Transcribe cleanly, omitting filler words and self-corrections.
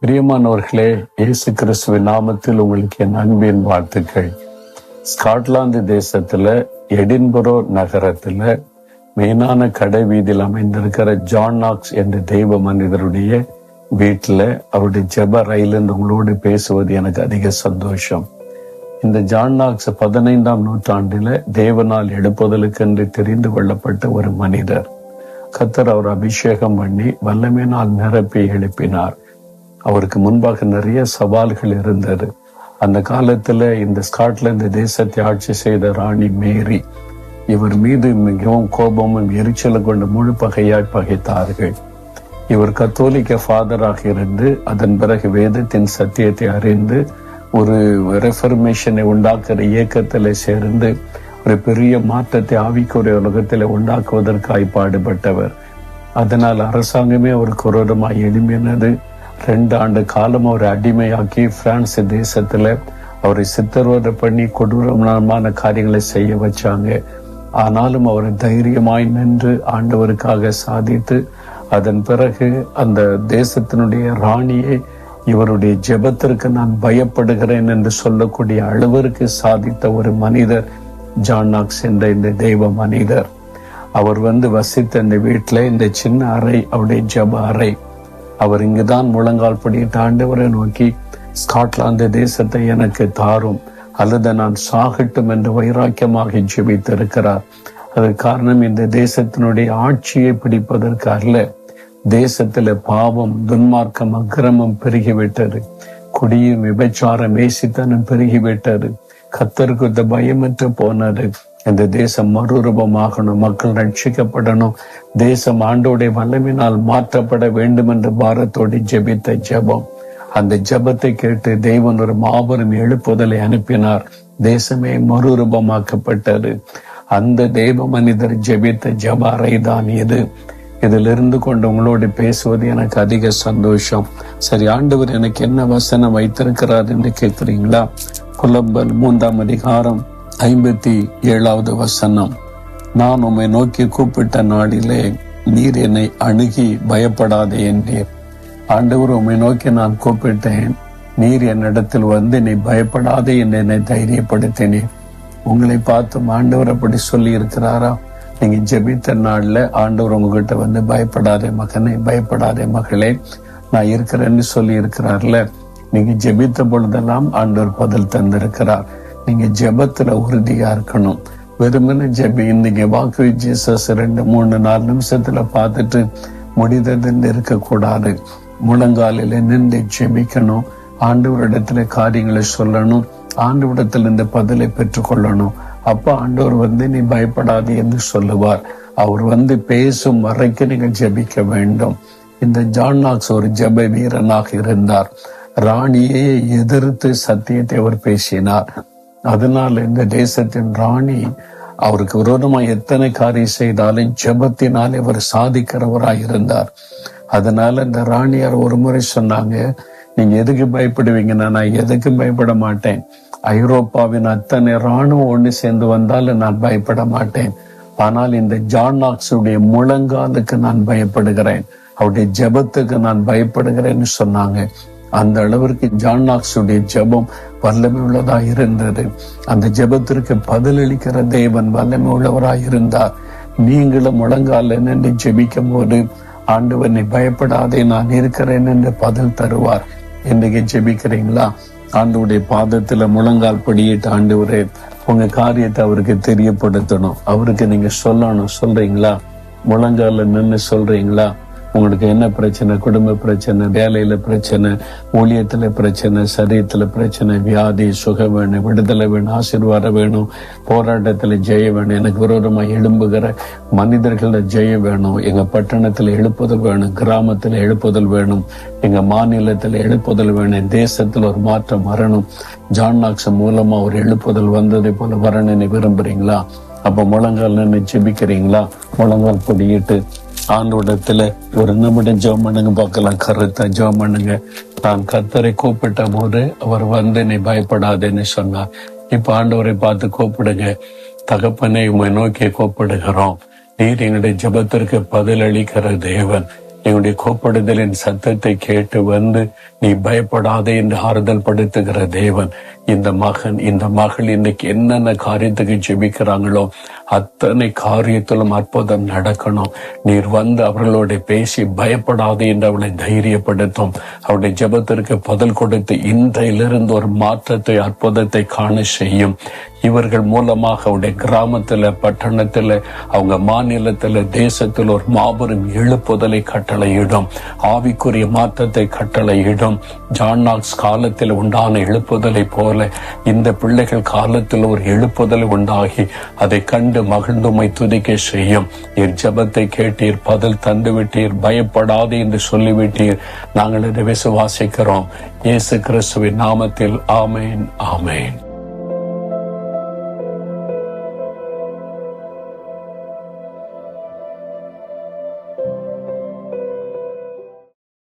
பிரியமானவர்களே, இயேசு கிறிஸ்துவின் நாமத்தில் உங்களுக்கு என் அன்பின் வாழ்த்துக்கள். ஸ்காட்லாந்து தேசத்துல எடின்பரோ நகரத்துல மெயினான கடை வீதியில் அமைந்திருக்கிற ஜான் நாக்ஸ் என்ற தெய்வ மனிதருடைய வீட்டுல அவருடைய ஜெப ரயிலிருந்து உங்களோடு பேசுவது எனக்கு அதிக சந்தோஷம். இந்த ஜான் நாக்ஸ் 15ஆம் நூற்றாண்டில தேவனால் எழுப்புதலுக்கென்று தெரிந்து கொள்ளப்பட்ட ஒரு மனிதர். கர்த்தர் அவர் அபிஷேகம் பண்ணி வல்லமையினால் நிரப்பி எழுப்பினார். அவருக்கு முன்பாக நிறைய சவால்கள் இருந்தது. அந்த காலத்துல இந்த ஸ்காட்லாந்து தேசத்தை ஆட்சி செய்த ராணி மேரி இவர் மீது மிகவும் கோபமும் எரிச்சலும் கொண்டு முழு பகையாய் பகைத்தார்கள். இவர் கத்தோலிக்க ஃபாதராக இருந்து அதன் பிறகு வேதத்தின் சத்தியத்தை அறிந்து ஒரு ரெஃபர்மேஷனை உண்டாக்குற இயக்கத்தில் சேர்ந்து ஒரு பெரிய மாற்றத்தை ஆவிக்குரிய உலகத்தில் உண்டாக்குவதற்காய் பாடுபட்டவர். அதனால் அரசாங்கமே அவருக்கு விரோதமாய் எழும்பினது. 2 ஆண்டு காலம் அவரை அடிமையாக்கி பிரான்ஸ் தேசத்துல அவரை சித்திரவதை பண்ணி கொடூரமான காரியங்களை செய்ய வச்சாங்க. ஆனாலும் அவர் தைரியமாய் நின்று ஆண்டவருக்காக சாதித்து அதன் பிறகு அந்த தேசத்தினுடைய ராணியை இவருடைய ஜெபத்திற்கு நான் பயப்படுகிறேன் என்று சொல்லக்கூடிய அளவிற்கு சாதித்த ஒரு மனிதர் ஜான் நாக்ஸ் என்ற இந்த தெய்வ மனிதர். அவர் வசித்த இந்த வீட்டுல இந்த சின்ன அறை அவருடைய ஜெப அறை. அவர் இங்குதான் முழங்கால் படியிட்டு ஆண்டவரை நோக்கி ஸ்காட்லாந்து தேசத்தை எனக்கு தாரும் அல்லது நான் சாகட்டும் என்று வைராக்கியமாக ஜெபித்திருக்கிறார். அதற்கு காரணம் இந்த தேசத்தினுடைய ஆட்சியை பிடிப்பதற்கு அல்ல. தேசத்துல பாவம், துன்மார்க்கம், அக்கிரமம் பெருகிவிட்டது. குடியும் விபச்சாரம், வேசித்தனம் பெருகிவிட்டது. கர்த்தருக்கு பயமற்று போனது. இந்த தேசம் மறுரூபமாகணும், மக்கள் ரட்சிக்கப்படணும், தேசம் ஆண்டோடைய வல்லமையினால் மாற்றப்பட வேண்டும் என்று பாரத்தோடு ஜெபித்த ஜெபம். அந்த ஜெபத்தை கேட்டு தேவன் ஒரு மாபெரும் எழுப்புதலை அனுப்பினார். தேசமே மறுரூபமாக்கப்பட்டது. அந்த தெய்வ மனிதர் ஜெபித்த ஜெப அறைதான் இது. இதிலிருந்து கொண்டு உங்களோடு பேசுவது எனக்கு அதிக சந்தோஷம். சரி, ஆண்டவர் எனக்கு என்ன வசனம் வைத்திருக்கிறார் என்று கேட்கிறீங்களா? புலம்பல் 3ஆம் அதிகாரம் 57வது வசனம். நான் உம்மை நோக்கி கூப்பிட்ட நாளிலே நீர் என்னை அணுகி பயப்படாதே என்றீர். ஆண்டவர், உம்மை நோக்கி நான் கூப்பிட்டேன், நீர் என்னிடத்தில் வந்து நீ பயப்படாதே என்று என்னை தைரியப்படுத்தினீர். உங்களை பார்த்தும் ஆண்டவர் அப்படி சொல்லி இருக்கிறாரா? நீங்க ஜெபித்த நாள்ல ஆண்டவர் உங்ககிட்ட பயப்படாதே மகனே, பயப்படாதே மகளே, நான் இருக்கிறேன்னு சொல்லி இருக்கிறார்ல. நீங்க ஜெபித்த பொழுதெல்லாம் ஆண்டவர் பதில் தந்திருக்கிறார். நீங்க ஜெபத்துல உறுதியா இருக்கணும். வெறுமனே ஜெபி. இன்னைக்கு வாக்கு ஜீசஸ் 2, 3, 4 நிமிஷத்துல பார்த்துட்டு முடிந்ததுன்னு இருக்கக்கூடாது. முழங்காலில நின்று ஜெபிக்கணும். ஆண்டவரிடத்துல காரியங்களை சொல்லணும். ஆண்டவரிடத்துல இந்த பதிலை பெற்றுக்கொள்ளணும். அப்ப ஆண்டவர் நீ பயப்படாது என்று சொல்லுவார். அவர் பேசும் வரைக்கும் நீங்க ஜெபிக்க வேண்டும். இந்த ஜான் நாக்ஸ் ஒரு ஜெப வீரனாக இருந்தார். ராணியை எதிர்த்து சத்தியத்தை அவர் பேசினார். அதனால இந்த தேசத்தின் ராணி அவருக்கு விரோதமாக எத்தனை காரியம் செய்தாலும் ஜெபத்தினாலே அவர் சாதிக்கிறவராக இருந்தார். அதனால இந்த ராணியார் ஒரு முறை சொன்னாங்க, நீங்க எதுக்கு பயப்படுவீங்கன்னா, நான் எதுக்கும் பயப்பட மாட்டேன். ஐரோப்பாவின் அத்தனை ராணுவம் ஒன்று சேர்ந்து வந்தாலும் நான் பயப்பட மாட்டேன். ஆனால் இந்த ஜான் நாக்ஸுடைய முழங்காலுக்கு நான் பயப்படுகிறேன், அவருடைய ஜெபத்துக்கு நான் பயப்படுகிறேன்னு சொன்னாங்க. அந்த அளவிற்கு ஜான் நாக்ஸுடைய ஜெபம் வல்லமை உள்ளதாக இருந்தது. அந்த ஜெபத்திற்கு பதிலளிக்கிற தேவன் வல்லமை உள்ளவராய் இருந்தார். நீங்களும் முழங்கால நின்று ஜெபிக்கும் போது ஆண்டவர் நீ பயப்படாதே, நான் இருக்கிறேன் என்று பதில் தருவார். இன்னைக்கு ஜெபிக்கிறீங்களா? ஆண்டவருடைய பாதத்துல முழங்கால் படியிட்டு ஆண்டவரே உங்க காரியத்தை அவருக்கு தெரியப்படுத்தணும். அவருக்கு நீங்க சொல்லணும். சொல்றீங்களா? முழங்கால நின்று சொல்றீங்களா? உங்களுக்கு என்ன பிரச்சனை? குடும்ப பிரச்சனை, வேலையில பிரச்சனை, ஊழியத்துல பிரச்சனை, சரீரத்துல பிரச்சனை, வியாதி சுகம் வேணும், விடுதலை வேணும், ஆசீர்வாதம் வேணும், போராட்டத்துல ஜெயம் வேணும், எனக்கு விரோதமா எழும்புகிற மனிதர்கள ஜெயம் வேணும், எங்க பட்டணத்துல எழுப்புதல் வேணும், கிராமத்துல எழுப்புதல் வேணும், எங்க மாநிலத்துல எழுப்புதல் வேணும், தேசத்துல ஒரு மாற்றம் வரணும். ஜான் நாக்ஸ் மூலமா ஒரு எழுப்புதல் வந்ததை போல வரணும்னு விரும்புறீங்களா? அப்ப முழங்கால் நின்று ஜெபிக்கிறீங்களா? முழங்கால் பொடியிட்டு ஆண்டோடத்துல ஒரு நிமிடம் ஜெபம் பண்ணுங்க பார்க்கலாம். கருத்தா ஜெபம் பண்ணுங்க. நான் கர்த்தரை கூப்பிட்ட போது அவர் நீ பயப்படாதேன்னு சொன்னார். இப்ப ஆண்டவரை பார்த்து கூப்பிடுங்க. தகப்பனை உம்மை நோக்கி கூப்பிடுகிறோம். நீர் எங்களுடைய ஜெபத்திற்கு பதிலளிக்கிற தேவன். எங்களுடைய கூப்பிடுதலின் சத்தத்தை கேட்டு வந்து நீ பயப்படாதே என்று ஆறுதல் படுத்துகிற தேவன். இந்த மகன் இந்த மகள் இன்னைக்கு என்னென்ன காரியத்துக்கு ஜெபிக்கிறாங்களோ அத்தனை காரியத்திலும் அற்புதம் நடக்கணும். நீர் வந்து அவர்களோட பேசி பயப்படாதே என்று அவளை தைரியப்படுத்தும். அவருடைய ஜெபத்திற்கு பதில் கொடுத்து இன்றையிலிருந்து ஒரு மாற்றத்தை அற்புதத்தை காண செய்யும். இவர்கள் மூலமாக அவருடைய கிராமத்துல, பட்டணத்துல, அவங்க மாநிலத்துல, தேசத்தில் ஒரு மாபெரும் எழுப்புதலை கட்டளையிடும். ஆவிக்குரிய மாற்றத்தை கட்டளையிடும். ஜான் நாக்ஸ் காலத்தில் உண்டான எழுப்புதலை போல இந்த பிள்ளைகள் காலத்தில் ஒரு எழுப்புதலை உண்டாகி அதை கண்டு மகிழ்ந்துமை துதிக்க செய்யும். நீர் ஜெபத்தை கேட்டீர், பதில் தந்து விட்டீர், பயப்படாதே என்று சொல்லிவிட்டீர். நாங்கள் இதை விசுவாசிக்கிறோம். இயேசு கிறிஸ்துவின் நாமத்தில் ஆமேன், ஆமேன்.